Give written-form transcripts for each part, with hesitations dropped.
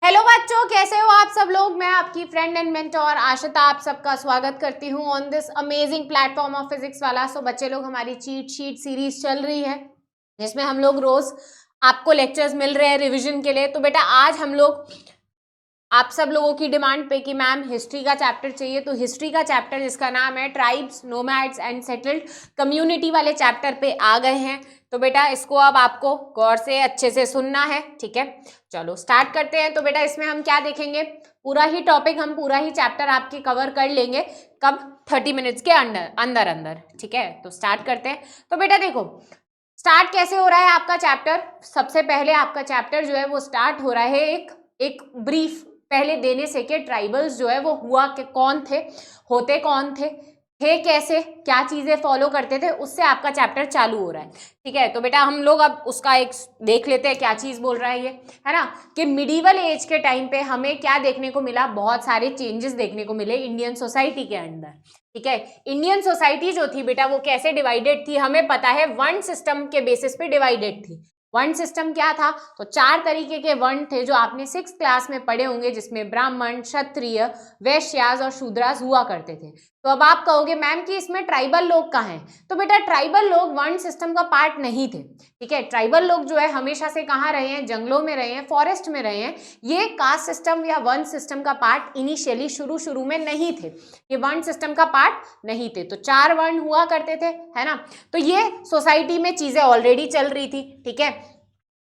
Hello बच्चों, कैसे हो आप सब लोग। मैं आपकी फ्रेंड एंड मेंटोर आशिता आप सबका स्वागत करती हूँ on this amazing platform of physics वाला। सो बच्चे लोग, हमारी चीट शीट सीरीज चल रही है जिसमें हम लोग रोज आपको लेक्चर्स मिल रहे हैं रिवीजन के लिए। तो बेटा आज हम लोग आप सब लोगों की डिमांड पे कि मैम हिस्ट्री का चैप्टर चाहिए, तो हिस्ट्री का चैप्टर जिसका नाम है tribes, nomads and settled community वाले चैप्टर पे आ गए हैं। तो बेटा इसको अब आपको गौर से अच्छे से सुनना है, ठीक है। चलो स्टार्ट करते हैं। तो बेटा इसमें हम क्या देखेंगे, पूरा ही टॉपिक, हम पूरा ही चैप्टर आपके कवर कर लेंगे कब, 30 मिनट्स के अंदर अंदर, ठीक है। तो स्टार्ट करते हैं। तो बेटा देखो स्टार्ट कैसे हो रहा है आपका चैप्टर। सबसे पहले आपका चैप्टर जो है वो स्टार्ट हो रहा है एक ब्रीफ पहले देने से कि ट्राइबल्स जो है वो हुआ कि कौन थे, होते कौन थे कैसे, क्या चीजें फॉलो करते थे, उससे आपका चैप्टर चालू हो रहा है, ठीक है। तो बेटा हम लोग अब उसका एक देख लेते हैं क्या चीज बोल रहा है ये, है ना, कि मिडिवल एज के टाइम पे हमें क्या देखने को मिला, बहुत सारे चेंजेस देखने को मिले इंडियन सोसाइटी के अंदर, ठीक है। इंडियन सोसाइटी जो थी बेटा वो कैसे डिवाइडेड थी, हमें पता है वर्ण सिस्टम के बेसिस पे डिवाइडेड थी। वर्ण सिस्टम क्या था, तो 4 तरीके के वर्ण थे जो आपने 6th क्लास में पढ़े होंगे, जिसमें ब्राह्मण, क्षत्रिय, वैश्यास और शूद्रास हुआ करते थे। तो अब आप कहोगे मैम कि इसमें ट्राइबल लोग कहाँ हैं, तो बेटा ट्राइबल लोग वर्ण सिस्टम का पार्ट नहीं थे, ठीक है। ट्राइबल लोग जो है हमेशा से कहाँ रहे हैं, जंगलों में रहे हैं, फॉरेस्ट में रहे हैं। ये कास्ट सिस्टम या वर्ण सिस्टम का पार्ट इनिशियली शुरू में नहीं थे, ये वर्ण सिस्टम का पार्ट नहीं थे। तो 4 वर्ण हुआ करते थे, है ना। तो ये सोसाइटी में चीजें ऑलरेडी चल रही थी, ठीक है।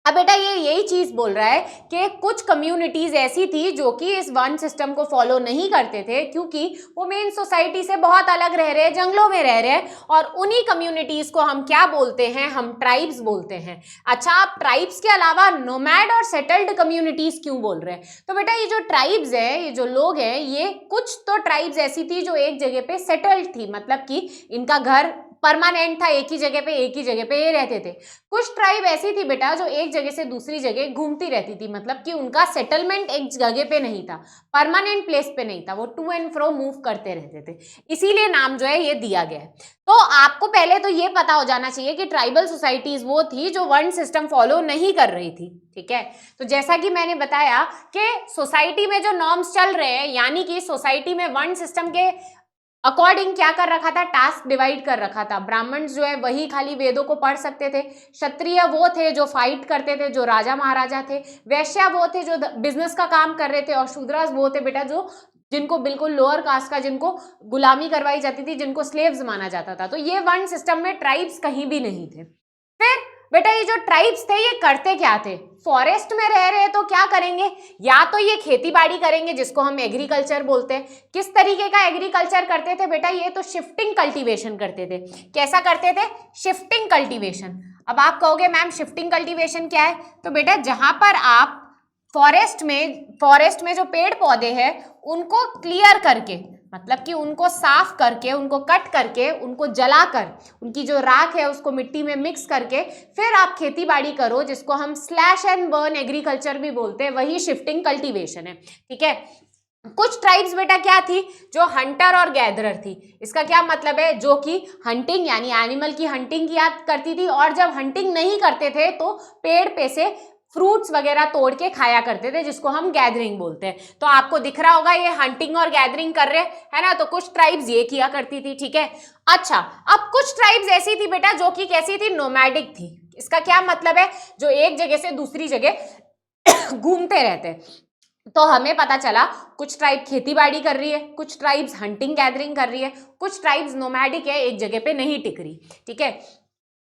अब बेटा ये यही चीज बोल रहा है कि कुछ कम्युनिटीज ऐसी थी जो कि इस वर्ण सिस्टम को फॉलो नहीं करते थे, क्योंकि वो मेन सोसाइटी से बहुत अलग रह रहे हैं, जंगलों में रह रहे हैं, और उन्हीं कम्युनिटीज को हम क्या बोलते हैं, हम ट्राइब्स बोलते हैं। अच्छा, आप ट्राइब्स के अलावा नोमैड और सेटल्ड कम्युनिटीज क्यों बोल रहे हैं, तो बेटा ये जो ट्राइब्स है, ये जो लोग हैं, ये कुछ तो ट्राइब्स ऐसी थी जो एक जगह पे सेटल्ड थी, मतलब कि इनका घर परमानेंट था, एक ही जगह पे ये रहते थे। कुछ ट्राइब ऐसी थी बेटा जो एक जगह से दूसरी जगह घूमती रहती थी, मतलब कि उनका सेटलमेंट एक जगह पे नहीं था, परमानेंट प्लेस पे नहीं था, वो टू एंड फ्रो मूव करते रहते थे, इसीलिए नाम जो है ये दिया गया है। तो आपको पहले तो ये पता हो जाना चाहिए कि ट्राइबल सोसाइटीज वो थी जो वर्ण सिस्टम फॉलो नहीं कर रही थी, ठीक है। तो जैसा कि मैंने बताया कि सोसाइटी में जो नॉर्म्स चल रहे हैं, यानी कि सोसाइटी में वर्ण सिस्टम के अकॉर्डिंग क्या कर रखा था, टास्क डिवाइड कर रखा था। ब्राह्मण जो है वही खाली वेदों को पढ़ सकते थे, क्षत्रिय वो थे जो फाइट करते थे, जो राजा महाराजा थे, वैश्या वो थे जो बिजनेस का काम कर रहे थे, और शूद्रास वो थे बेटा जो जिनको बिल्कुल लोअर कास्ट का, जिनको गुलामी करवाई जाती थी, जिनको स्लेव्स माना जाता था। तो ये वर्ण सिस्टम में ट्राइब्स कहीं भी नहीं थे। फिर बेटा ये जो ट्राइब्स थे ये करते क्या थे, फॉरेस्ट में रह रहे तो क्या करेंगे, या तो ये खेती बाड़ी करेंगे जिसको हम एग्रीकल्चर बोलते हैं। किस तरीके का एग्रीकल्चर करते थे बेटा, ये तो शिफ्टिंग कल्टीवेशन करते थे। कैसा करते थे, शिफ्टिंग कल्टीवेशन। अब आप कहोगे मैम शिफ्टिंग कल्टीवेशन क्या है, तो बेटा जहां पर आप फॉरेस्ट में जो पेड़ पौधे हैं उनको क्लियर करके, मतलब कि उनको साफ करके, उनको कट करके, उनको जलाकर, उनकी जो राख है उसको मिट्टी में मिक्स करके फिर आप खेती बाड़ी करो, जिसको हम स्लैश एंड बर्न एग्रीकल्चर भी बोलते हैं, वही शिफ्टिंग कल्टीवेशन है, ठीक है। कुछ ट्राइब्स बेटा क्या थी, जो हंटर और गैदरर थी। इसका क्या मतलब है, जो कि हंटिंग यानी एनिमल की हंटिंग किया करती थी, और जब हंटिंग नहीं करते थे तो पेड़ पे से फ्रूट्स वगैरह तोड़ के खाया करते थे, जिसको हम गैदरिंग बोलते हैं। तो आपको दिख रहा होगा ये हंटिंग और गैदरिंग कर रहे हैं ना, तो कुछ ट्राइब्स ये किया करती थी, ठीक है। अच्छा, अब कुछ ट्राइब्स ऐसी थी बेटा जो कि कैसी थी, नोमैडिक थी। इसका क्या मतलब है, जो एक जगह से दूसरी जगह घूमते रहते। तो हमें पता चला कुछ ट्राइब खेती बाड़ी कर रही है, कुछ ट्राइब्स हंटिंग गैदरिंग कर रही है, कुछ ट्राइब्स नोमैडिक है, एक जगह पे नहीं टिक रही, ठीक है।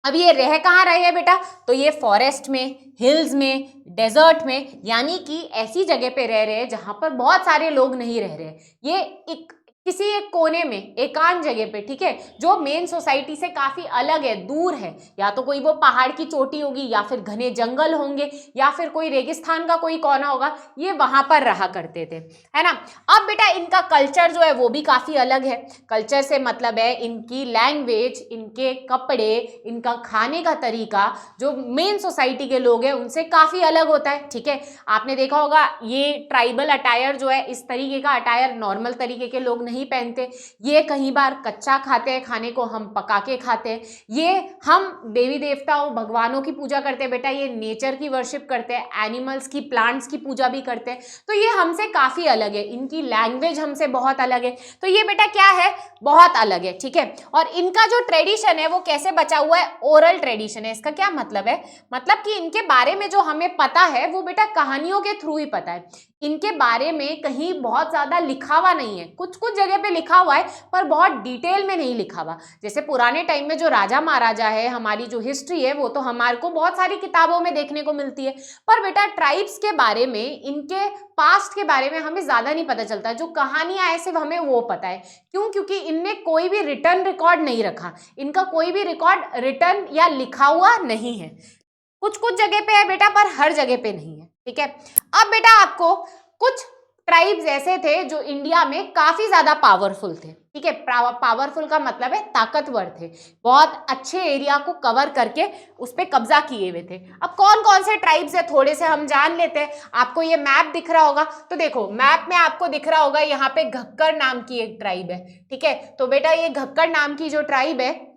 अब ये रह कहाँ रहे हैं बेटा, तो ये फॉरेस्ट में, हिल्स में, डेजर्ट में, यानी कि ऐसी जगह पे रह रहे हैं जहां पर बहुत सारे लोग नहीं रह रहे। ये एक किसी एक कोने में, एकांत जगह पे, ठीक है, जो मेन सोसाइटी से काफी अलग है, दूर है। या तो कोई वो पहाड़ की चोटी होगी, या फिर घने जंगल होंगे, या फिर कोई रेगिस्तान का कोई कोना होगा, ये वहां पर रहा करते थे, है ना। अब बेटा इनका कल्चर जो है वो भी काफी अलग है। कल्चर से मतलब है इनकी लैंग्वेज, इनके कपड़े, इनका खाने का तरीका, जो मेन सोसाइटी के लोग हैं उनसे काफी अलग होता है, ठीक है। आपने देखा होगा ये ट्राइबल अटायर जो है, इस तरीके का अटायर नॉर्मल तरीके के लोग नहीं नहीं पहनते, ये कहीं बार कच्चा खाते हैं, खाने को हम पका के खाते हैं, ये हम देवी देवताओं भगवानों की पूजा करते हैं बेटा, ये नेचर की वर्शिप करते हैं, एनिमल्स की प्लांट्स की पूजा भी करते हैं। तो ये हमसे काफ़ी अलग है, इनकी लैंग्वेज हमसे बहुत अलग है। तो ये बेटा क्या है, बहुत अलग है, ठीक है। और इनका जो ट्रेडिशन है वो कैसे बचा हुआ है, ओरल ट्रेडिशन है। इसका क्या मतलब है, मतलब कि इनके बारे में जो हमें पता है वो बेटा कहानियों के थ्रू ही पता है। इनके बारे में कहीं बहुत ज्यादा लिखा हुआ नहीं है, कुछ कुछ जगह पे लिखा हुआ है पर बहुत डिटेल में नहीं लिखा हुआ। जैसे पुराने टाइम में जो राजा महाराजा है, हमारी जो हिस्ट्री है वो तो हमारे को बहुत सारी किताबों में देखने को मिलती है, पर बेटा ट्राइब्स के बारे में, इनके पास्ट के बारे में हमें ज्यादा नहीं पता चलता। जो कहानियां है सिर्फ हमें वो पता है। क्यों, क्योंकि इनने कोई भी रिटर्न रिकॉर्ड नहीं रखा, इनका कोई भी रिकॉर्ड रिटर्न या लिखा हुआ नहीं है। कुछ कुछ जगह पे है बेटा पर हर जगह पे नहीं है, ठीक है। अब बेटा आपको कुछ ट्राइब्स ऐसे थे जो इंडिया में काफी ज्यादा पावरफुल थे, ठीक है। पावरफुल का मतलब है ताकतवर थे, बहुत अच्छे एरिया को कवर करके उस पर कब्जा किए हुए थे। अब कौन कौन से ट्राइब्स है थोड़े से हम जान लेते हैं। आपको ये मैप दिख रहा होगा, तो देखो मैप में आपको दिख रहा होगा यहाँ पे घक्कर नाम की एक ट्राइब है, ठीक है। तो बेटा ये घक्कर नाम की जो ट्राइब है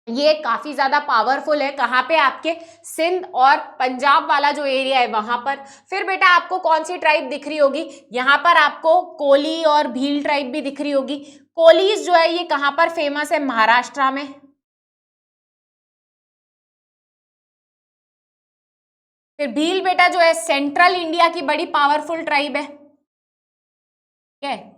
ये काफी ज्यादा पावरफुल है। कहाँ पे, आपके सिंध और पंजाब वाला जो एरिया है वहां पर। फिर बेटा आपको कौन सी ट्राइब दिख रही होगी, यहाँ पर आपको कोली और भील ट्राइब भी दिख रही होगी। कोलीज जो है ये कहाँ पर फेमस है, महाराष्ट्र में। फिर भील बेटा जो है सेंट्रल इंडिया की बड़ी पावरफुल ट्राइब है, ठीक है।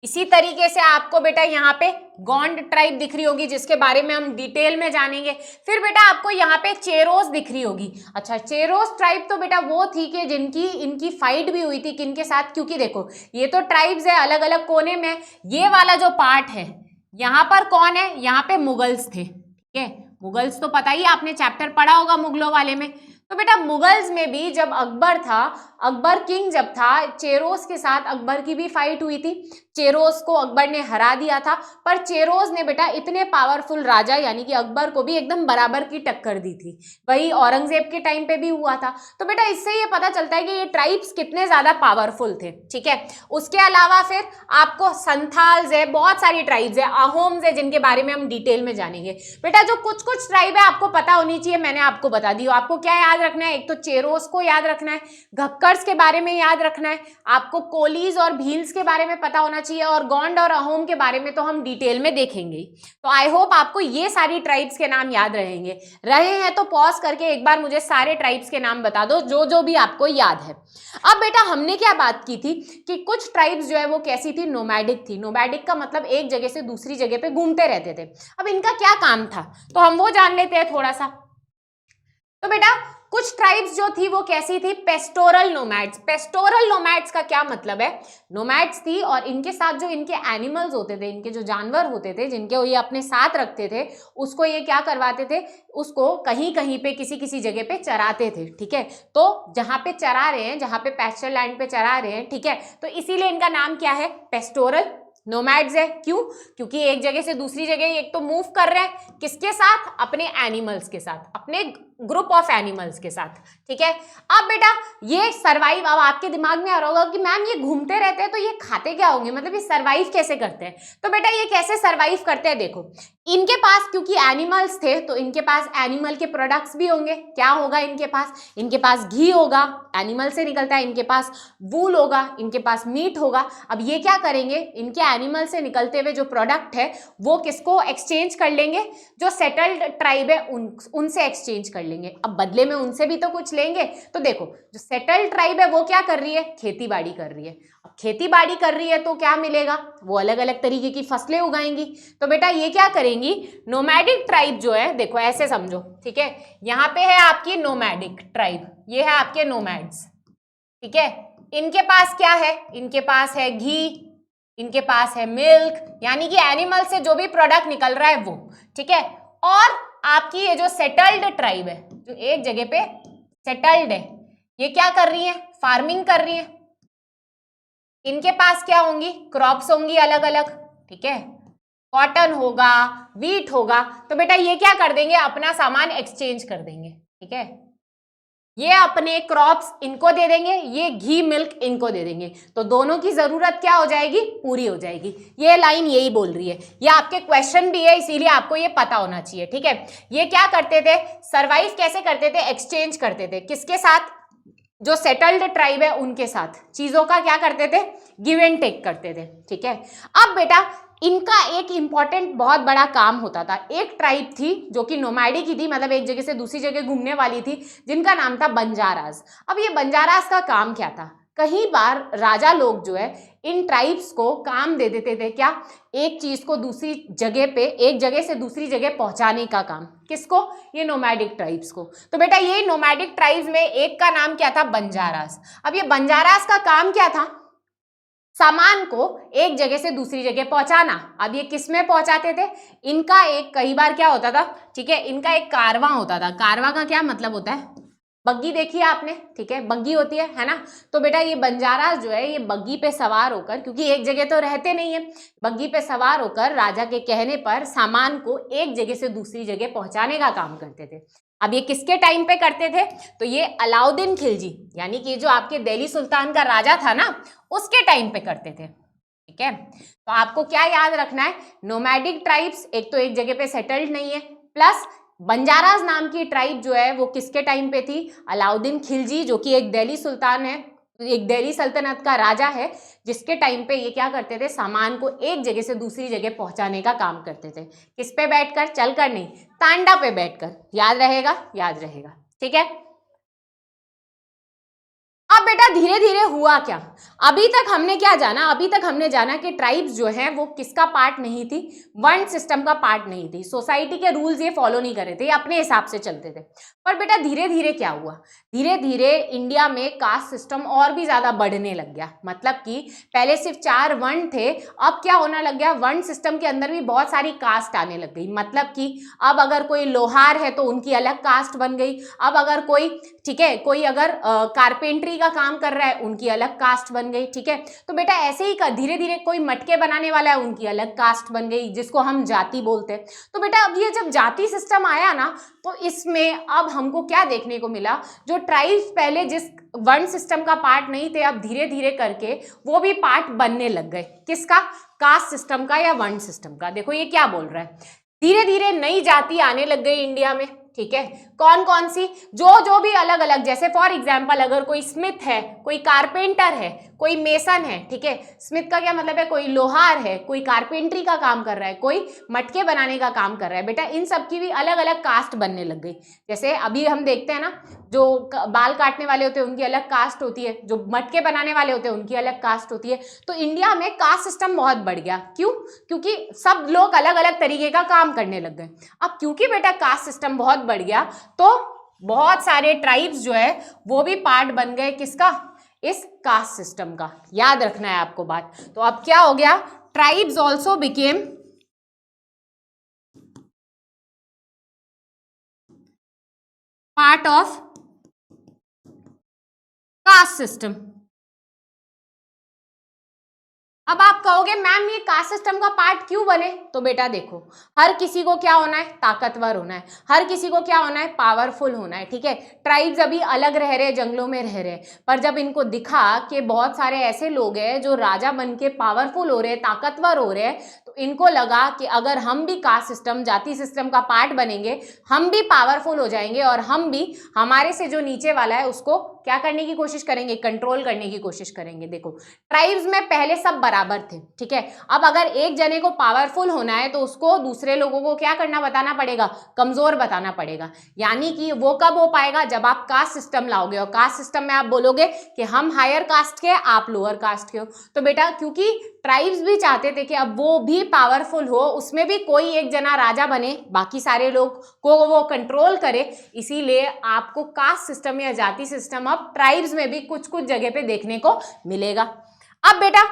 इसी तरीके से आपको बेटा यहाँ पे गोंड ट्राइब दिख रही होगी जिसके बारे में हम डिटेल में जानेंगे। फिर बेटा आपको यहाँ पे चेरोस दिख रही होगी। अच्छा, चेरोस ट्राइब तो बेटा वो थी कि जिनकी इनकी फाइट भी हुई थी किनके साथ, क्योंकि देखो ये तो ट्राइब्स है अलग अलग कोने में, ये वाला जो पार्ट है यहाँ पर कौन है, यहाँ पे मुगल्स थे, ठीक है। मुगल्स तो पता ही, आपने चैप्टर पढ़ा होगा मुगलों वाले में। तो बेटा मुगल्स में भी जब अकबर था, अकबर किंग जब था, चेरोस के साथ अकबर की भी फाइट हुई थी। चेरोस को अकबर ने हरा दिया था, पर चेरोस ने बेटा इतने पावरफुल राजा यानी कि अकबर को भी एकदम बराबर की टक्कर दी थी। वही औरंगजेब के टाइम पे भी हुआ था। तो बेटा इससे ये पता चलता है कि ये ट्राइब्स कितने ज्यादा पावरफुल थे, ठीक है। उसके अलावा फिर आपको संथाल्स है, बहुत सारी ट्राइब्स है, अहोम्स है जिनके बारे में हम डिटेल में जानेंगे। बेटा जो कुछ कुछ ट्राइब है आपको पता होनी चाहिए, मैंने आपको बता दी। आपको क्या याद रखना है, एक तो चेरोस को याद रखना है, घक्कर्स के बारे में याद रखना है, आपको कोलीज और भील्स के बारे में पता होना चाहिए, और गोंड और अहोम के बारे में तो हम डिटेल में देखेंगे। तो आई होप आपको ये सारी ट्राइब्स के नाम याद रहेंगे। रहे हैं तो पॉज करके एक बार मुझे सारे ट्राइब्स के नाम बता दो जो जो भी आपको याद है। अब बेटा हमने क्या बात की थी कि कुछ ट्राइब्स जो है वो कैसी थी, नोमैडिक थी। नोमैडिक का मतलब एक जगह से दूसरी जगह पे घूमते रहते थे। अब इनका क्या काम था तो हम वो जान लेते हैं थोड़ा सा। तो बेटा कुछ ट्राइब्स जो थी वो कैसी थी, पेस्टोरल नोमैड्स। पेस्टोरल नोमैड्स का क्या मतलब है, नोमैड्स थी और इनके साथ जो इनके एनिमल्स होते थे, इनके जो जानवर होते थे जिनके ये अपने साथ रखते थे, उसको ये क्या करवाते थे, उसको कहीं कहीं पे किसी किसी जगह पे चराते थे, ठीक है। तो जहां पे चरा रहे हैं, जहां पे पैस्चर लैंड पे चरा रहे हैं, ठीक है, तो इसीलिए इनका नाम क्या है, पेस्टोरल नोमैड्स है। क्यों, क्योंकि एक जगह से दूसरी जगह एक तो मूव कर रहे हैं, किसके साथ, अपने एनिमल्स के साथ, अपने ग्रुप ऑफ एनिमल्स के साथ, ठीक है। अब बेटा ये सरवाइव, अब आपके दिमाग में आ रहा होगा कि मैम ये घूमते रहते हैं तो ये खाते क्या होंगे, मतलब ये सरवाइव कैसे करते हैं। तो बेटा ये कैसे सरवाइव करते हैं, देखो इनके पास क्योंकि एनिमल्स थे तो इनके पास एनिमल के प्रोडक्ट्स भी होंगे। क्या होगा इनके पास घी होगा, एनिमल से निकलता है, इनके पास वूल होगा, इनके पास मीट होगा। अब ये क्या करेंगे, इनके एनिमल से निकलते हुए जो प्रोडक्ट है वो किसको एक्सचेंज कर लेंगे, जो सेटल्ड ट्राइब है उनसे एक्सचेंज कर लेंगे। अब बदले में उनसे भी तो कुछ लेंगे। तो देखो जो सेटल्ड ट्राइब है वो क्या कर रही है, खेती बाड़ी कर रही है। अब खेती बाड़ी कर रही है तो क्या मिलेगा, वो अलग अलग तरीके की फसलें उगाएंगी। तो बेटा ये क्या करेंगी, नोमैडिक ट्राइब जो है, देखो ऐसे समझो, ठीक है, यहाँ पे है आपकी नोमैडिक ट्राइब, ये है आपके नोमैड्स, ठीक है। इनके पास क्या है, इनके पास है घी, इनके पास है मिल्क, यानी कि एनिमल से जो भी प्रोडक्ट निकल रहा है वो, ठीक है। और आपकी ये जो सेटल्ड ट्राइब है, जो एक जगह पे सेटल्ड है, ये क्या कर रही है, फार्मिंग कर रही है। इनके पास क्या होंगी, क्रॉप्स होंगी अलग अलग, ठीक है, कॉटन होगा, वीट होगा। तो बेटा ये क्या कर देंगे, अपना सामान एक्सचेंज कर देंगे, ठीक है। ये अपने क्रॉप्स इनको दे देंगे, ये घी मिल्क इनको दे देंगे, तो दोनों की जरूरत क्या हो जाएगी, पूरी हो जाएगी। ये लाइन यही बोल रही है, ये आपके क्वेश्चन भी है, इसीलिए आपको ये पता होना चाहिए, ठीक है। ये क्या करते थे, सरवाइव कैसे करते थे, एक्सचेंज करते थे, किसके साथ, जो सेटल्ड ट्राइब है उनके साथ, चीजों का क्या करते थे, गिव एंड टेक करते थे, ठीक है। अब बेटा इनका एक इंपॉर्टेंट बहुत बड़ा काम होता था, एक ट्राइब थी जो कि नोमैडिक ही थी, मतलब एक जगह से दूसरी जगह घूमने वाली थी, जिनका नाम था बंजारास। अब ये बंजारास का काम क्या था, कई बार राजा लोग जो है इन ट्राइब्स को काम दे देते थे, क्या, एक चीज को दूसरी जगह पे, एक जगह से दूसरी जगह पहुंचाने का काम, किसको, ये नोमैडिक ट्राइब्स को। तो बेटा ये नोमैडिक ट्राइब्स में एक का नाम क्या था, बंजारास। अब ये बंजारास का काम क्या था, सामान को एक जगह से दूसरी जगह पहुंचाना। अब ये किस में पहुंचाते थे, इनका एक, कई बार क्या होता था, ठीक है, इनका एक कारवां होता था। कारवां का क्या मतलब होता है, बग्गी देखी है आपने, ठीक है, बग्गी होती है ना। तो बेटा ये बंजारास जो है ये बग्गी पे सवार होकर, क्योंकि एक जगह तो रहते नहीं है, बग्गी पे सवार होकर राजा के कहने पर सामान को एक जगह से दूसरी जगह पहुंचाने का काम करते थे। अब ये किसके टाइम पे करते थे, तो ये अलाउद्दीन खिलजी, यानी कि जो आपके दिल्ली सुल्तान का राजा था ना, उसके टाइम पे करते थे, ठीक है। तो आपको क्या याद रखना है, नोमैडिक ट्राइब्स एक तो एक जगह पे सेटल्ड नहीं है, प्लस बंजारास नाम की ट्राइब जो है वो किसके टाइम पे थी, अलाउद्दीन खिलजी, जो कि एक दिल्ली सुल्तान है, एक दिल्ली सल्तनत का राजा है, जिसके टाइम पे ये क्या करते थे, सामान को एक जगह से दूसरी जगह पहुंचाने का काम करते थे। किस पे बैठकर, चलकर नहीं, तांडा पे बैठकर। याद रहेगा, याद रहेगा, ठीक है। अब बेटा धीरे धीरे हुआ क्या, अभी तक हमने क्या जाना, अभी तक हमने जाना कि ट्राइब्स जो है वो किसका पार्ट नहीं थी, वर्ण सिस्टम का पार्ट नहीं थी, सोसाइटी के रूल्स ये फॉलो नहीं कर रहे थे, ये अपने हिसाब से चलते थे। पर बेटा धीरे धीरे क्या हुआ, धीरे धीरे इंडिया में कास्ट सिस्टम और भी ज्यादा बढ़ने लग गया। मतलब कि पहले सिर्फ 4 वर्ण थे, अब क्या होने लग गया, वर्ण सिस्टम के अंदर भी बहुत सारी कास्ट आने लग गई। मतलब कि अब अगर कोई लोहार है तो उनकी अलग कास्ट बन गई, अब अगर कोई, ठीक है, कोई अगर कारपेंट्री का काम कर रहा है उनकी अलग कास्ट बन गई, ठीक है। तो बेटा ऐसे ही धीरे धीरे कोई मटके बनाने वाला है उनकी अलग कास्ट बन गई, जिसको हम जाति बोलते हैं। तो बेटा अब ये जब जाति सिस्टम आया ना, तो इसमें अब हमको क्या देखने को मिला, जो ट्राइब्स पहले जिस वर्ण सिस्टम का पार्ट नहीं थे, अब धीरे धीरे करके वो भी पार्ट बनने लग गए। किसका, कास्ट सिस्टम का या वर्ण सिस्टम का। देखो ये क्या बोल रहा है, धीरे धीरे नई जाति आने लग गई इंडिया में, ठीक है। कौन कौन सी, जो भी अलग अलग, जैसे फॉर एग्जांपल अगर कोई स्मिथ है, कोई कारपेंटर है, कोई मेसन है, ठीक है। स्मिथ का क्या मतलब है, कोई लोहार है, कोई कारपेंट्री का काम कर रहा है, कोई मटके बनाने का काम कर रहा है। बेटा इन सब की भी अलग अलग कास्ट बनने लग गई। जैसे अभी हम देखते हैं ना, जो बाल काटने वाले होते हैं उनकी अलग कास्ट होती है, जो मटके बनाने वाले होते हैं उनकी अलग कास्ट होती है। तो इंडिया में कास्ट सिस्टम बहुत बढ़ गया। क्यों, क्योंकि सब लोग अलग अलग तरीके का काम करने लग गए। अब क्योंकि बेटा कास्ट सिस्टम बहुत बढ़ गया, तो बहुत सारे ट्राइब्स जो है वो भी पार्ट बन गए, किसका, इस कास्ट सिस्टम का। याद रखना है आपको बात। तो अब क्या हो गया, tribes also became part of caste system. अब आप कहोगे मैम ये कास्ट सिस्टम का पार्ट क्यों बने, तो बेटा देखो, हर किसी को क्या होना है, ताकतवर होना है, हर किसी को क्या होना है, पावरफुल होना है, ठीक है। ट्राइब्स अभी अलग रह रहे, जंगलों में रह रहे, पर जब इनको दिखा कि बहुत सारे ऐसे लोग हैं जो राजा बन के पावरफुल हो रहे, ताकतवर हो रहे, तो इनको लगा कि अगर हम भी कास्ट सिस्टम, जाति सिस्टम का पार्ट बनेंगे, हम भी पावरफुल हो जाएंगे, और हम भी हमारे से जो नीचे वाला है उसको क्या करने की कोशिश करेंगे, कंट्रोल करने की कोशिश करेंगे। देखो ट्राइब्स में पहले सब बराबर थे, ठीक है। अब अगर एक जने को पावरफुल होना है तो उसको दूसरे लोगों को क्या करना, बताना पड़ेगा, कमजोर बताना पड़ेगा। यानी कि वो कब हो पाएगा, जब आप कास्ट सिस्टम लाओगे, और कास्ट सिस्टम में आप बोलोगे कि हम हायर कास्ट के, आप लोअर कास्ट के हो। तो बेटा क्योंकि ट्राइब्स भी चाहते थे कि अब वो भी पावरफुल हो, उसमें भी कोई एक जना राजा बने, बाकी सारे लोग को वो कंट्रोल करे, इसीलिए आपको कास्ट सिस्टम या जाति सिस्टम अब ट्राइब्स में भी कुछ कुछ जगह पे देखने को मिलेगा। अब बेटा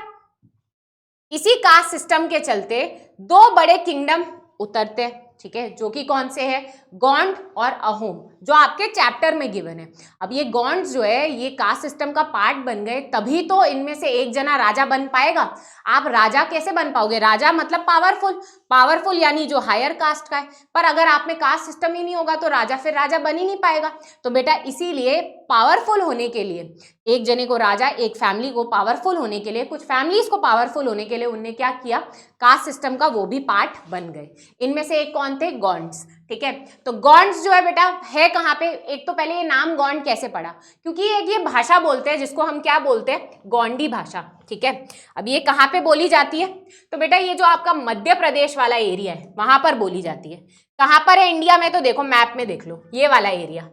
इसी कास्ट सिस्टम के चलते 2 बड़े किंगडम उतरते, ठीक है, जो कि कौन से हैं, गोंड और अहोम। जो आपके चैप्टर में गिवन है। अब ये गॉन्ड्स जो है ये कास्ट सिस्टम का पार्ट बन गए, तभी तो इनमें से एक जना राजा बन पाएगा। आप राजा कैसे बन पाओगे? राजा मतलब पावरफुल, पावरफुल यानी जो हायर कास्ट का है। पर अगर आप में कास्ट सिस्टम ही नहीं होगा तो राजा फिर राजा बन ही नहीं पाएगा। तो बेटा इसीलिए पावरफुल होने के लिए, एक जने को राजा, एक फैमिली को पावरफुल होने के लिए, कुछ फैमिलीज को पावरफुल होने के लिए उनने क्या किया, कास्ट सिस्टम का वो भी पार्ट बन गए। इनमें से एक कौन थे? गॉन्ड्स। ठीक है, तो गॉन्ड्स जो है बेटा है कहाँ पे? एक तो पहले ये नाम गॉन्ड कैसे पड़ा, क्योंकि एक ये भाषा बोलते हैं जिसको हम क्या बोलते हैं? गोंडी भाषा। ठीक है, अब ये कहाँ पे बोली जाती है? तो बेटा ये जो आपका मध्य प्रदेश वाला एरिया है वहां पर बोली जाती है। कहाँ पर है इंडिया में? तो देखो मैप में देख लो, ये वाला एरिया।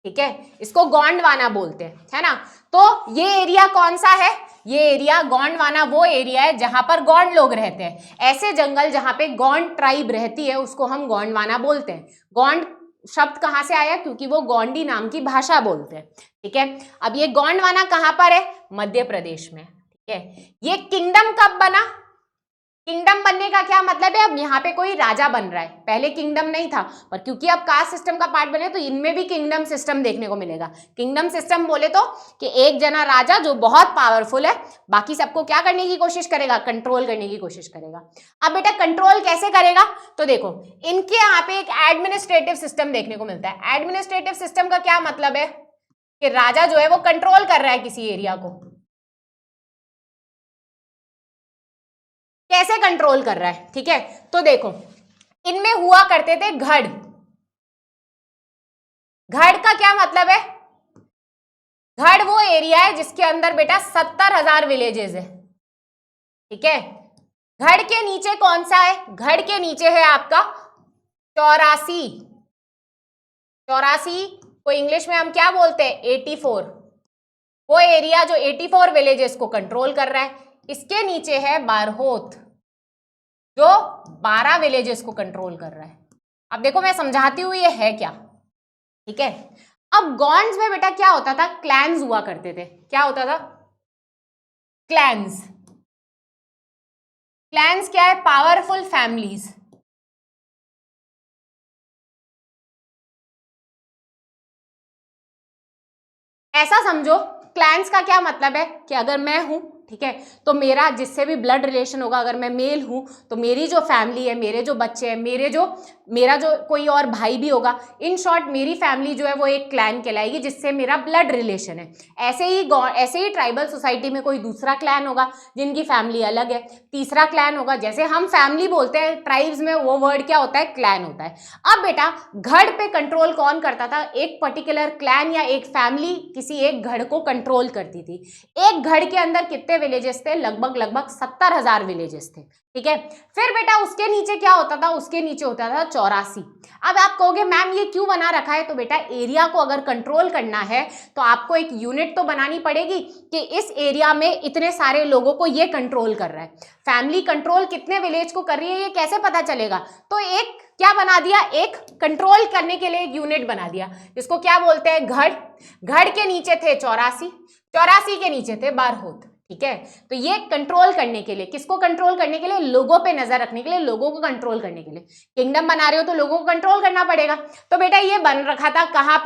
ठीक है, इसको गोंडवाना बोलते हैं, है ना। तो ये एरिया कौन सा है? ये एरिया गोंडवाना वो एरिया है जहां पर गोंड लोग रहते हैं। ऐसे जंगल जहां पे गोंड ट्राइब रहती है उसको हम गोंडवाना बोलते हैं। गोंड शब्द कहां से आया? क्योंकि वो गोंडी नाम की भाषा बोलते हैं। ठीक है, अब ये गोंडवाना कहां पर है? मध्य प्रदेश में। ठीक है, ये किंगडम कब बना? किंगडम बनने का क्या मतलब है? अब यहाँ पे कोई राजा बन रहा है, पहले किंगडम नहीं था, पर क्योंकि अब कास्ट सिस्टम का पार्ट बने तो इनमें भी किंगडम सिस्टम देखने को मिलेगा। किंगडम सिस्टम बोले तो कि एक जना राजा जो बहुत पावरफुल है बाकी सबको क्या करने की कोशिश करेगा? कंट्रोल करने की कोशिश करेगा। अब बेटा कंट्रोल कैसे करेगा? तो देखो इनके यहाँ पे एक एडमिनिस्ट्रेटिव सिस्टम देखने को मिलता है। एडमिनिस्ट्रेटिव सिस्टम का क्या मतलब है? कि राजा जो है वो कंट्रोल कर रहा है किसी एरिया को। कैसे कंट्रोल कर रहा है? ठीक है, तो देखो इनमें हुआ करते थे गढ़। गढ़ का क्या मतलब है? गढ़ वो एरिया है जिसके अंदर बेटा 70,000 विलेजेस है। ठीक है, गढ़ के नीचे कौन सा है? गढ़ के नीचे है आपका 84। 84 को इंग्लिश में हम क्या बोलते हैं? 84। वो एरिया जो 84 विलेजेस को कंट्रोल कर रहा है। इसके नीचे है बारहोत जो 12 विलेजेस को कंट्रोल कर रहा है। अब देखो मैं समझाती हूँ ये है क्या। ठीक है, अब गॉन्ड्स में बेटा क्या होता था? क्लैंस हुआ करते थे। क्या होता था? क्लैंस। क्लैंस क्या है? Powerful families. ऐसा समझो, क्लैंस का क्या मतलब है कि अगर मैं हूं, ठीक है, तो मेरा जिससे भी ब्लड रिलेशन होगा, अगर मैं मेल हूं तो मेरी जो फैमिली है, मेरे जो बच्चे हैं, मेरा जो कोई और भाई भी होगा, इन शॉर्ट मेरी फैमिली जो है वो एक क्लैन कहलाएगी जिससे मेरा ब्लड रिलेशन है। ऐसे ही ट्राइबल सोसाइटी में कोई दूसरा क्लैन होगा जिनकी फैमिली अलग है, तीसरा क्लैन होगा। जैसे हम फैमिली बोलते हैं, ट्राइब्स में वो वर्ड क्या होता है? क्लैन होता है। अब बेटा गढ़ पे कंट्रोल कौन करता था? एक पर्टिकुलर क्लैन या एक फैमिली किसी एक गढ़ को कंट्रोल करती थी। एक गढ़ के अंदर कितने विलेजेस थे? लगभग 70,000 विलेजेस थे। ठीक है, फिर बेटा उसके नीचे क्या होता था? उसके नीचे होता था 84। अब आप कहोगे मैम ये क्यों बना रखा है? तो बेटा एरिया को अगर कंट्रोल करना है तो आपको एक यूनिट तो बनानी पड़ेगी कि इस एरिया में इतने सारे लोगों को ये कंट्रोल कर रहा है। फैमिली कंट्रोल कितने विलेज को कर रही है ये कैसे पता चलेगा? तो एक क्या बना दिया? एक कंट्रोल करने के लिए एक यूनिट बना दिया जिसको क्या बोलते हैं? गढ़। गढ़ के नीचे थे 84, 84 के नीचे थे बारहोत। ठीक है, तो ये कंट्रोल करने के लिए, किसको कंट्रोल करने के लिए? लोगों पे नजर रखने के लिए, लोगों को कंट्रोल करने के लिए। किंगडम बना रहे हो तो लोगों को कंट्रोल करना पड़ेगा। तो बेटा ये बन रखा था कहां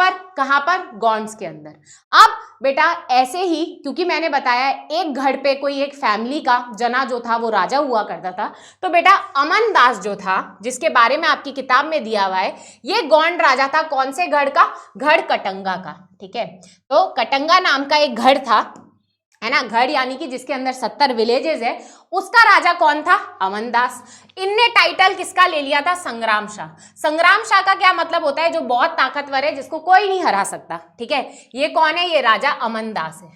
पर? गॉन्ड्स के अंदर। अब बेटा ऐसे ही, क्योंकि मैंने बताया एक गढ़ पे कोई एक फैमिली का जना जो था वो राजा हुआ करता था, तो बेटा अमन दास जो था, जिसके बारे में आपकी किताब में दिया हुआ है, ये गॉन्ड राजा था। कौन से गढ़ का? गढ़ कटंगा का। ठीक है, तो कटंगा नाम का एक गढ़ था, है ना। गढ़ यानी कि जिसके अंदर 70 विलेजेस है, उसका राजा कौन था? अमन दास। इनने टाइटल किसका ले लिया था? संग्राम शाह। संग्राम शाह का क्या मतलब होता है? जो बहुत ताकतवर है, जिसको कोई नहीं हरा सकता। ठीक है, ये कौन है? ये राजा अमन दास है।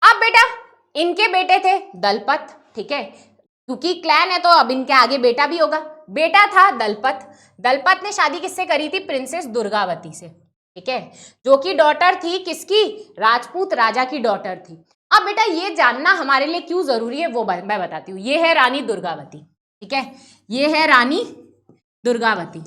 अब बेटा इनके बेटे थे दलपत। ठीक है, क्योंकि क्लैन है तो अब इनके आगे बेटा भी होगा। बेटा था दलपत। दलपत ने शादी किससे करी थी? प्रिंसेस दुर्गावती से। ठीक है, जो कि डॉटर थी किसकी? राजपूत राजा की डॉटर थी। अब बेटा ये जानना हमारे लिए क्यों जरूरी है वो मैं बताती हूँ। ये है रानी दुर्गावती। ठीक है, ये है रानी दुर्गावती।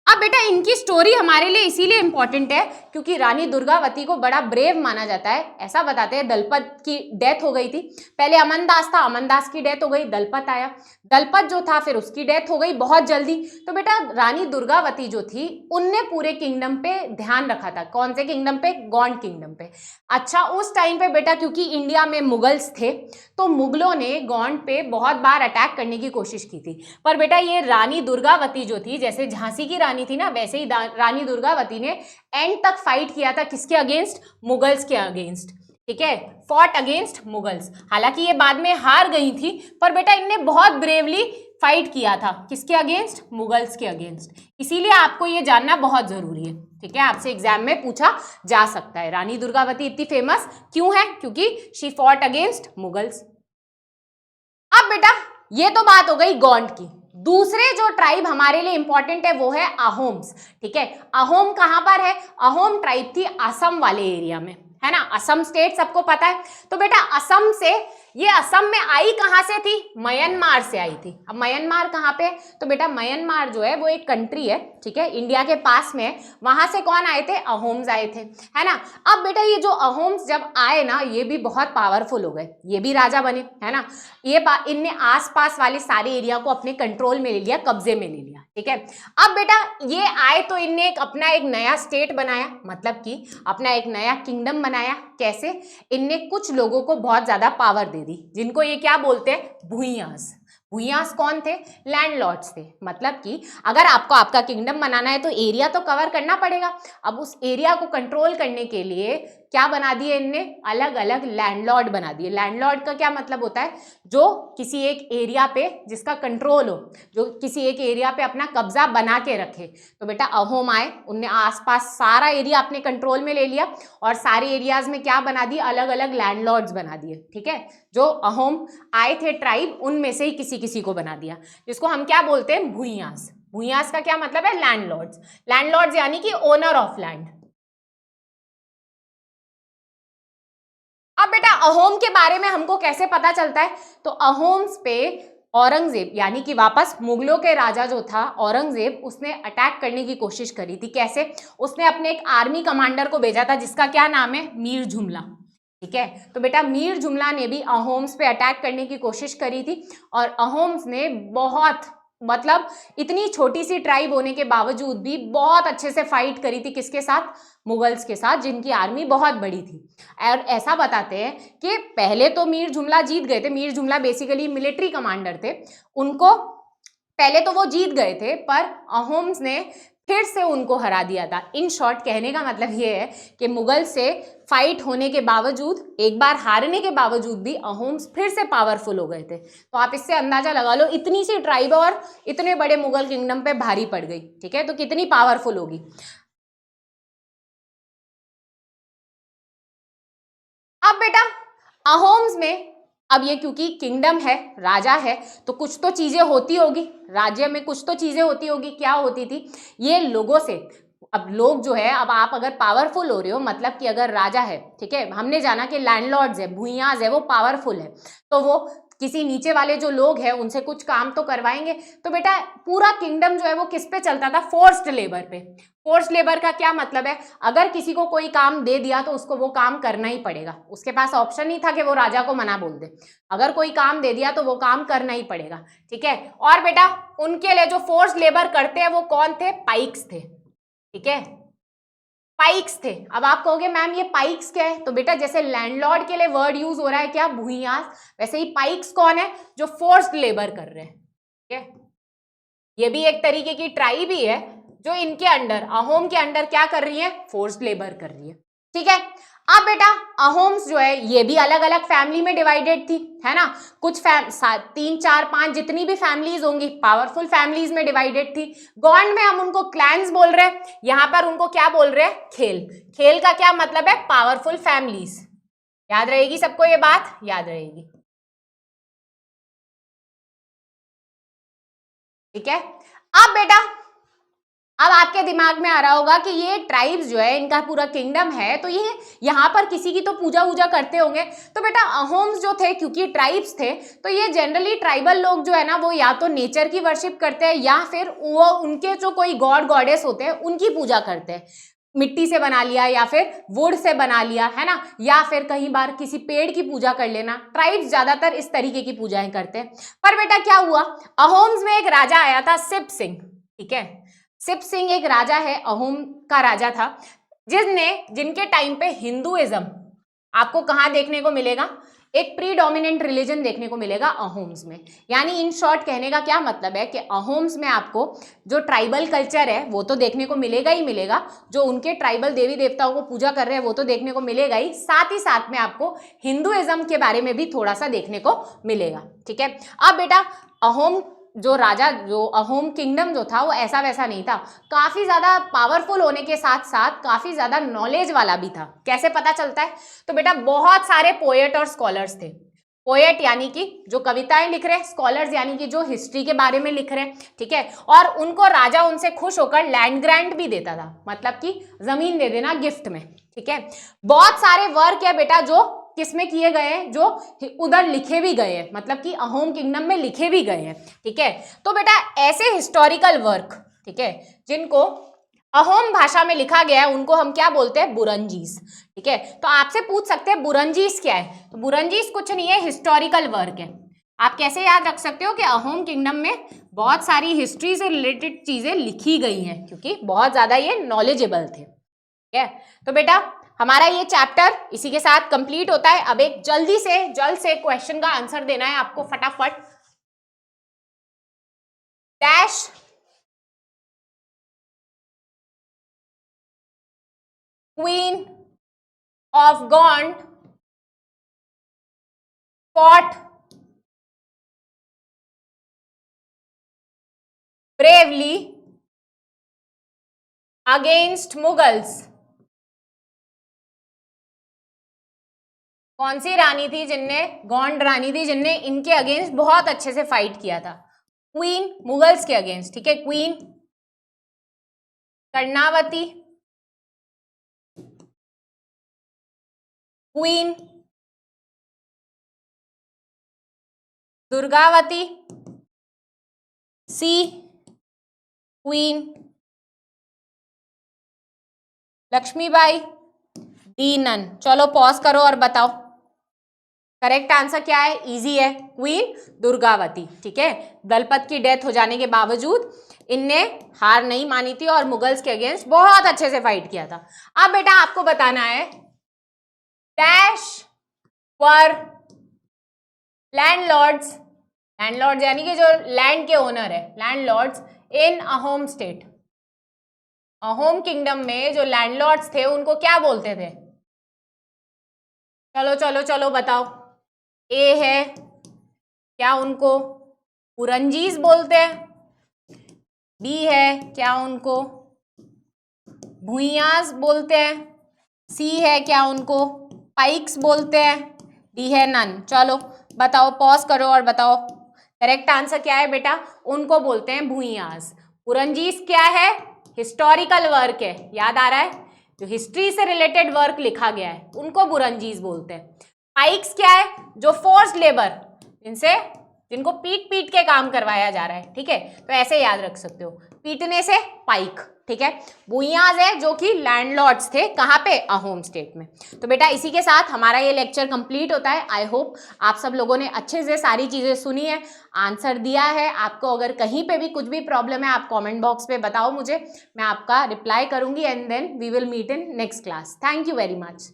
अब बेटा इनकी स्टोरी हमारे लिए इसीलिए इंपॉर्टेंट है क्योंकि रानी दुर्गावती को बड़ा ब्रेव माना जाता है। ऐसा बताते हैं दलपत की डेथ हो गई थी, पहले अमनदास था, अमनदास की डेथ हो गई, दलपत आया, दलपत जो था फिर उसकी डेथ हो गई बहुत जल्दी। तो बेटा रानी दुर्गावती जो थी उनने पूरे किंगडम पे ध्यान रखा था। कौन से किंगडम पे? गौंड किंगडम पे। अच्छा उस टाइम पे बेटा क्योंकि इंडिया में मुगल्स थे तो मुगलों ने गौंड पे बहुत बार अटैक करने की कोशिश की थी, पर बेटा ये रानी दुर्गावती जो थी, जैसे झांसी की रानी थी ना वैसे ही रानी दुर्गावती ने एंड तक फाइट किया था। किसके अगेंस्ट? मुगल्स के अगेंस्ट। ठीक है, फॉट अगेंस्ट मुगल्स। हालांकि ये बाद में हार गई थी पर बेटा इनने बहुत ब्रेवली फाइट किया था। किसके अगेंस्ट? मुगल्स के अगेंस्ट। इसीलिए आपको ये जानना बहुत जरूरी है। ठीक है, आपसे एग्जाम में पूछा जा सकता है रानी दुर्गावती इतनी फेमस क्यों है? क्योंकि शी फॉट अगेंस्ट मुगल्स। अब बेटा ये तो बात हो गई गौंड की। दूसरे जो ट्राइब हमारे लिए इंपॉर्टेंट है वो है अहोम्स। ठीक है, अहोम कहां पर है? अहोम ट्राइब थी असम वाले एरिया में, है ना। असम स्टेट सबको पता है। तो बेटा असम से, ये असम में आई कहां से थी? म्यांमार से आई थी। अब म्यांमार कहां पे? तो बेटा म्यांमार जो है वो एक कंट्री है, ठीक है, इंडिया के पास में है। वहां से कौन आए थे? अहोम्स आए थे, है ना। अब बेटा ये जो अहोम्स जब आए ना ये भी बहुत पावरफुल हो गए, ये भी राजा बने, है ना। ये इनने आसपास वाले सारे एरिया को अपने कंट्रोल में ले लिया, कब्जे में ले लिया। ठीक है, अब बेटा ये आए तो इनने अपना एक नया स्टेट बनाया, मतलब कि अपना एक नया किंगडम बनाया। कैसे? इनने कुछ लोगों को बहुत ज्यादा पावर दे दी, जिनको ये क्या बोलते हैं? भूइयांस। भूइयांस कौन थे? लैंडलॉर्ड्स थे। मतलब कि अगर आपको आपका किंगडम बनाना है तो एरिया तो कवर करना पड़ेगा। अब उस एरिया को कंट्रोल करने के लिए क्या बना दिए इनने? अलग अलग लैंडलॉर्ड बना दिए। लैंडलॉर्ड का क्या मतलब होता है? जो किसी एक एरिया पे जिसका कंट्रोल हो, जो किसी एक एरिया पे अपना कब्जा बना के रखे। तो बेटा अहोम आए, उनने आसपास सारा एरिया अपने कंट्रोल में ले लिया और सारे एरियाज में क्या बना दिए? अलग अलग लैंडलॉर्ड्स बना दिए। ठीक है, जो अहोम आए थे ट्राइब उनमें से ही किसी किसी को बना दिया, जिसको हम क्या बोलते हैं? भूइयांस। भूइयांस का क्या मतलब है? लैंडलॉर्ड्स। लैंडलॉर्ड्स यानी कि ओनर ऑफ लैंड। अब बेटा अहोम के बारे में हमको कैसे पता चलता है? तो अहोम्स पे औरंगजेब यानी कि वापस मुगलों के राजा जो था औरंगजेब, उसने अटैक करने की कोशिश करी थी। कैसे? उसने अपने एक आर्मी कमांडर को भेजा था जिसका क्या नाम है? मीर जुमला। ठीक है, तो बेटा मीर जुमला ने भी अहोम्स पे अटैक करने की कोशिश करी थी और अहोम्स ने बहुत, मतलब इतनी छोटी सी ट्राइब होने के बावजूद भी बहुत अच्छे से फाइट करी थी। किसके साथ? मुगल्स के साथ, जिनकी आर्मी बहुत बड़ी थी। और ऐसा बताते हैं कि पहले तो मीर जुमला जीत गए थे। मीर जुमला बेसिकली मिलिट्री कमांडर थे, उनको पहले तो वो जीत गए थे पर अहोम्स ने फिर से उनको हरा दिया था। इन शॉर्ट कहने का मतलब ये है कि मुगल से फाइट होने के बावजूद, एक बार हारने के बावजूद भी अहोम्स फिर से पावरफुल हो गए थे। तो आप इससे अंदाजा लगा लो, इतनी सी ट्राइब और इतने बड़े मुगल किंगडम पे भारी पड़ गई। ठीक है, तो कितनी पावरफुल होगी। अब बेटा अहोम्स में, अब ये क्योंकि किंगडम है, राजा है, तो कुछ तो चीजें होती होगी राज्य में, कुछ तो चीजें होती होगी। क्या होती थी? ये लोगों से, अब लोग जो है, अब आप अगर पावरफुल हो रहे हो, मतलब कि अगर राजा है, ठीक है, हमने जाना कि लैंडलॉर्ड्स है, भूइयांस है, वो पावरफुल है, तो वो किसी नीचे वाले जो लोग हैं उनसे कुछ काम तो करवाएंगे। तो बेटा पूरा किंगडम जो है वो किस पे चलता था? फोर्स्ड लेबर पे। फोर्स्ड लेबर का क्या मतलब है? अगर किसी को कोई काम दे दिया तो उसको वो काम करना ही पड़ेगा, उसके पास ऑप्शन नहीं था कि वो राजा को मना बोल दे। अगर कोई काम दे दिया तो वो काम करना ही पड़ेगा। ठीक है, और बेटा उनके लिए जो फोर्स्ड लेबर करते हैं वो कौन थे? पाइक्स थे। ठीक है, पाइक्स थे। अब आप कहोगे मैम ये पाइक्स क्या है? तो बेटा जैसे लैंडलॉर्ड के लिए वर्ड यूज हो रहा है क्या? भूइयांस, वैसे ही पाइक्स कौन है? जो फोर्स्ड लेबर कर रहे हैं। ठीक है, ये भी एक तरीके की ट्राइब ही है जो इनके अंडर, अहोम के अंडर क्या कर रही है? फोर्स्ड लेबर कर रही है। ठीक है, अब बेटा अहोम्स जो है ये भी अलग अलग फैमिली में डिवाइडेड थी, है ना। कुछ 3 4 5 जितनी भी फैमिलीज होंगी पावरफुल फैमिलीज में डिवाइडेड थी। गौंड में हम उनको क्लैंस बोल रहे हैं, यहां पर उनको क्या बोल रहे हैं? खेल। खेल का क्या मतलब है? Powerful families. याद रहेगी सबको, ये बात याद रहेगी। ठीक है, अब बेटा अब आपके दिमाग में आ रहा होगा कि ये ट्राइब्स जो है, इनका पूरा किंगडम है, तो ये यहाँ पर किसी की तो पूजा वूजा करते होंगे। तो बेटा अहोम्स जो थे, क्योंकि ट्राइब्स थे, तो ये जनरली ट्राइबल लोग जो है ना, वो या तो नेचर की वर्शिप करते हैं या फिर वो उनके जो कोई गॉड गॉडेस होते हैं उनकी पूजा करते हैं। मिट्टी से बना लिया या फिर वुड से बना लिया, है ना, या फिर कई बार किसी पेड़ की पूजा कर लेना। ट्राइब्स ज्यादातर इस तरीके की पूजाएं करते हैं। पर बेटा क्या हुआ, अहोम्स में एक राजा आया था, सिप सिंह। ठीक है, सिप सिंह एक राजा है, अहोम का राजा था, जिनके टाइम पे हिंदुइज्म आपको कहाँ देखने को मिलेगा, एक प्रीडोमिनेंट रिलीजन देखने को मिलेगा अहोम्स में। यानी इन शॉर्ट कहने का क्या मतलब है कि अहोम्स में आपको जो ट्राइबल कल्चर है वो तो देखने को मिलेगा ही मिलेगा, जो उनके ट्राइबल देवी देवताओं को पूजा कर रहे हैं वो तो देखने को मिलेगा ही साथ में आपको हिंदुइज्म के बारे में भी थोड़ा सा देखने को मिलेगा। ठीक है, अब बेटा अहोम जो राजा, जो अहोम किंगडम जो था वो ऐसा वैसा नहीं था, काफी ज्यादा पावरफुल होने के साथ साथ काफी ज्यादा नॉलेज वाला भी था। कैसे पता चलता है, तो बेटा बहुत सारे पोएट और स्कॉलर्स थे। पोएट यानी कि जो कविताएं लिख रहे हैं, स्कॉलर्स यानी कि जो हिस्ट्री के बारे में लिख रहे हैं। ठीक है, और उनको राजा उनसे खुश होकर लैंड ग्रांट भी देता था, मतलब कि जमीन दे देना गिफ्ट में। ठीक है, बहुत सारे वर्क है बेटा जो किसमें किए गए हैं, जो उधर लिखे भी गए हैं, मतलब कि अहोम किंगडम में लिखे भी गए हैं। ठीक है, तो बेटा ऐसे हिस्टोरिकल वर्क, ठीक है, जिनको अहोम भाषा में लिखा गया है उनको हम क्या बोलते हैं, बुरंजीस। ठीक है, तो आपसे पूछ सकते हैं बुरंजीस क्या है, तो बुरंजीस कुछ नहीं है, हिस्टोरिकल वर्क है। आप कैसे याद रख सकते हो कि अहोम किंगडम में बहुत सारी हिस्ट्री से रिलेटेड चीजें लिखी गई हैं, क्योंकि बहुत ज्यादा ये नॉलेजेबल थे। ठीक है, तो बेटा हमारा ये चैप्टर इसी के साथ कंप्लीट होता है। अब एक जल्द से क्वेश्चन का आंसर देना है आपको फटाफट। Dash queen of Gond fought bravely against Mughals. कौन सी रानी थी जिनने, गौंड रानी थी जिनने इनके अगेंस्ट बहुत अच्छे से फाइट किया था, क्वीन, मुगल्स के अगेंस्ट। ठीक है, क्वीन कर्णावती, क्वीन दुर्गावती, सी क्वीन लक्ष्मीबाई, डी नन। चलो पॉज करो और बताओ करेक्ट आंसर क्या है। इजी है, क्वीन दुर्गावती। ठीक है, दलपत की डेथ हो जाने के बावजूद इनने हार नहीं मानी थी और मुगल्स के अगेंस्ट बहुत अच्छे से फाइट किया था। अब बेटा आपको बताना है डैश वर लैंडलॉर्ड्स, लैंडलॉर्ड्स यानी कि जो लैंड के ओनर है, लैंडलॉर्ड्स इन अहोम स्टेट। अहोम किंगडम में जो लैंडलॉर्ड्स थे उनको क्या बोलते थे, चलो चलो चलो बताओ। ए है, क्या उनको पुरंजीज बोलते हैं, बी है क्या उनको भुइयास बोलते हैं, सी है क्या उनको पाइक्स बोलते हैं, डी है नन। चलो बताओ, पॉज करो और बताओ करेक्ट आंसर क्या है बेटा। उनको बोलते हैं भुइयास। पुरंजीस क्या है, हिस्टोरिकल वर्क है, याद आ रहा है, जो हिस्ट्री से रिलेटेड वर्क लिखा गया है उनको बुरंजीज बोलते हैं। पाइक्स क्या है, जो फोर्स्ड लेबर, जिनको पीट पीट के काम करवाया जा रहा है। ठीक है, तो ऐसे याद रख सकते हो, पीटने से पाइक। ठीक है, भुइयाज है जो कि लैंडलॉर्ड्स थे, कहाँ पे, अहोम स्टेट में। तो बेटा इसी के साथ हमारा ये लेक्चर कंप्लीट होता है। आई होप आप सब लोगों ने अच्छे से सारी चीजें सुनी है, आंसर दिया है। आपको अगर कहीं पे भी कुछ भी प्रॉब्लम है आप कमेंट बॉक्स पे बताओ मुझे, मैं आपका रिप्लाई करूंगी and then we will meet in next class. Thank you very much.